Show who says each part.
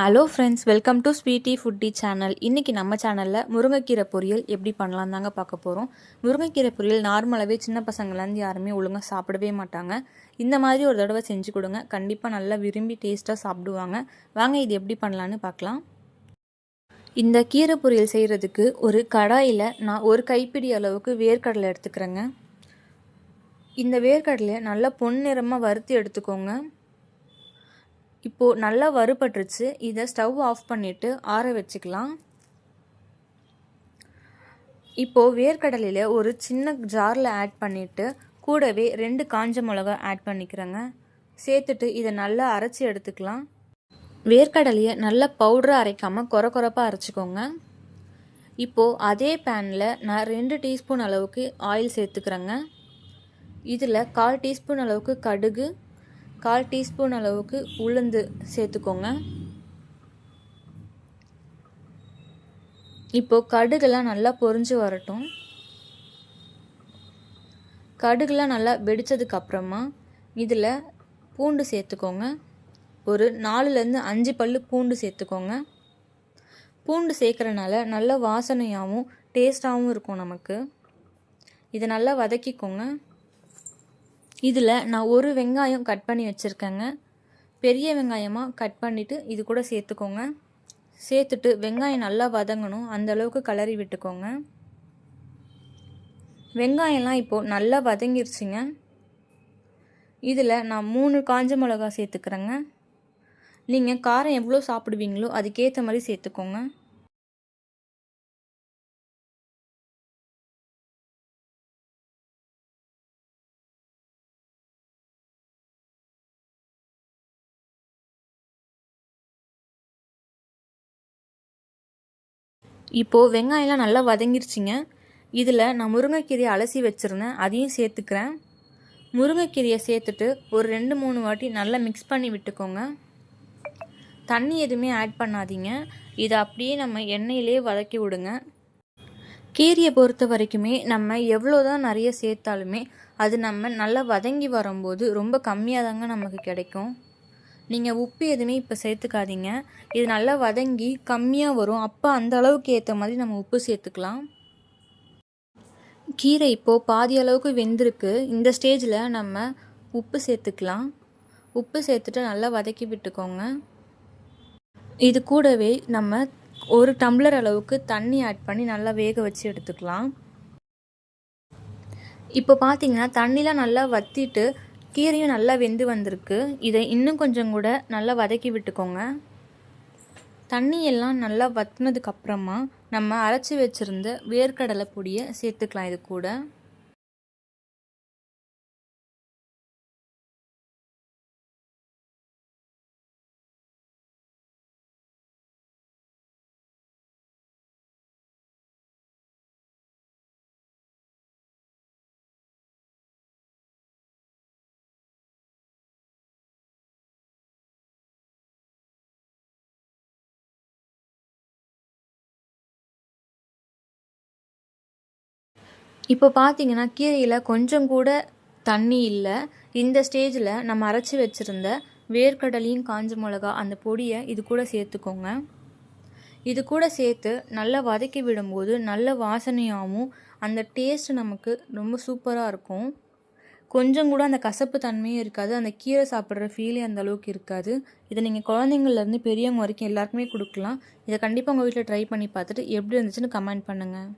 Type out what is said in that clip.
Speaker 1: Hello friends, welcome to Sweety Foodie channel. இன்றைக்கி நம்ம சேனலில் முருங்கைக்கீரை பொரியல் எப்படி பண்ணலாம் தாங்க பார்க்க போகிறோம். முருங்கைக்கீரை பொரியல் நார்மலாகவே சின்ன பசங்கள்லேருந்து யாருமே ஒழுங்காக சாப்பிடவே மாட்டாங்க. இந்த மாதிரி ஒரு தடவை செஞ்சு கொடுங்க, கண்டிப்பாக நல்லா விரும்பி டேஸ்ட்டாக சாப்பிடுவாங்க. வாங்க இது எப்படி பண்ணலான்னு பார்க்கலாம். இந்த கீரை பொரியல் செய்கிறதுக்கு ஒரு கடாயில் நான் ஒரு கைப்பிடி அளவுக்கு வேர்க்கடலை எடுத்துக்கிறேங்க. இந்த வேர்க்கடலையை நல்லா பொன்னிறமாக வறுத்து எடுத்துக்கோங்க. இப்போது நல்லா வறுபட்டுருச்சு. இதை ஸ்டவ் ஆஃப் பண்ணிவிட்டு ஆற வச்சுக்கலாம். இப்போது வேர்க்கடலையில் ஒரு சின்ன ஜாரில் ஆட் பண்ணிவிட்டு கூடவே 2 காஞ்ச மிளகா ஆட் பண்ணிக்கிறேங்க. சேர்த்துட்டு இதை நல்லா அரைச்சி எடுத்துக்கலாம். வேர்க்கடலையை நல்லா பவுடராக அரைக்காமல் கொரப்பாக அரைச்சிக்கோங்க. இப்போது அதே பேனில் நான் 2 டீஸ்பூன் அளவுக்கு ஆயில் சேர்த்துக்கிறேங்க. இதில் 1/4 டீஸ்பூன் அளவுக்கு கடுகு, 1/4 டீஸ்பூன் அளவுக்கு உளுந்து சேர்த்துக்கோங்க. இப்போது கடுகுலாம் நல்லா பொரிஞ்சு வரட்டும். கடுகுலாம் நல்லா வெடித்ததுக்கு அப்புறமா இதில் பூண்டு சேர்த்துக்கோங்க. ஒரு 4லேருந்து 5 பல்லு பூண்டு சேர்த்துக்கோங்க. பூண்டு சேர்க்குறனால நல்ல வாசனையாகவும் டேஸ்ட்டாகவும் இருக்கும் நமக்கு. இதை நல்லா வதக்கிக்கோங்க. இதில் நான் ஒரு வெங்காயம் கட் பண்ணி வச்சுருக்கேங்க. பெரிய வெங்காயமாக கட் பண்ணிவிட்டு இது கூட சேர்த்துக்கோங்க. சேர்த்துட்டு வெங்காயம் நல்லா வதங்கணும், அந்தளவுக்கு கிளறி விட்டுக்கோங்க. வெங்காயம்லாம் இப்போது நல்லா வதங்கிருச்சுங்க. இதில் நான் 3 காஞ்ச மிளகா சேர்த்துக்கிறேங்க. நீங்கள் காரம் எவ்வளோ சாப்பிடுவீங்களோ அதுக்கேற்ற மாதிரி சேர்த்துக்கோங்க. இப்போது வெங்காயம்லாம் நல்லா வதங்கிருச்சிங்க. இதில் நான் முருங்கைக்கீரையை அலசி வச்சுருந்தேன், அதையும் சேர்த்துக்கிறேன். முருங்கைக்கீரையை சேர்த்துட்டு ஒரு 2-3 வாட்டி நல்லா மிக்ஸ் பண்ணி விட்டுக்கோங்க. தண்ணி எதுவுமே ஆட் பண்ணாதீங்க. இதை அப்படியே நம்ம எண்ணெயிலே வதக்கி விடுங்க. கீரையை பொறுத்த வரைக்குமே நம்ம எவ்வளோ தான் நிறைய சேர்த்தாலுமே அது நம்ம நல்லா வதங்கி வரும்போது ரொம்ப கம்மியாக தாங்க நமக்கு கிடைக்கும். நீங்கள் உப்பு எதுவுமே இப்போ சேர்த்துக்காதீங்க. இது நல்லா வதங்கி கம்மியாக வரும். அப்போ அந்த அளவுக்கு ஏற்ற மாதிரி நம்ம உப்பு சேர்த்துக்கலாம். கீரை இப்போது பாதி அளவுக்கு வெந்திருக்கு. இந்த ஸ்டேஜில் நம்ம உப்பு சேர்த்துக்கலாம். உப்பு சேர்த்துட்டு நல்லா வதக்கி விட்டுக்கோங்க. இது கூடவே நம்ம 1 டம்ளர் அளவுக்கு தண்ணி ஆட் பண்ணி நல்லா வேக வச்சு எடுத்துக்கலாம். இப்போ பார்த்தீங்கன்னா தண்ணிலாம் நல்லா வற்றிட்டு கீரையும் நல்லா வெந்து வந்திருக்கு. இதை இன்னும் கொஞ்சம் கூட நல்லா வதக்கி விட்டுக்கோங்க. தண்ணி எல்லாம் நல்லா வற்றினதுக்கப்புறமா நம்ம அரைச்சி வச்சுருந்த வேர்க்கடலை பொடியை சேர்த்துக்கலாம் இது கூட. இப்போ பார்த்தீங்கன்னா கீரையில் கொஞ்சம் கூட தண்ணி இல்லை. இந்த ஸ்டேஜில் நம்ம அரைச்சி வச்சுருந்த வேர்க்கடலையும் காஞ்ச மிளகா அந்த பொடியை இது கூட சேர்த்துக்கோங்க. இது கூட சேர்த்து நல்லா வதக்கி விடும்போது நல்ல வாசனையாகவும் அந்த டேஸ்ட் நமக்கு ரொம்ப சூப்பராக இருக்கும். கொஞ்சம் கூட அந்த கசப்பு தன்மையும் இருக்காது. அந்த கீரை சாப்பிட்ற ஃபீலே அந்த அளவுக்கு இருக்காது. இதை நீங்கள் குழந்தைங்கள்லேருந்து பெரியவங்க வரைக்கும் எல்லாருக்குமே கொடுக்கலாம். இதை கண்டிப்பாக உங்கள் வீட்டில் ட்ரை பண்ணி பார்த்துட்டு எப்படி இருந்துச்சுன்னு கமெண்ட் பண்ணுங்கள்.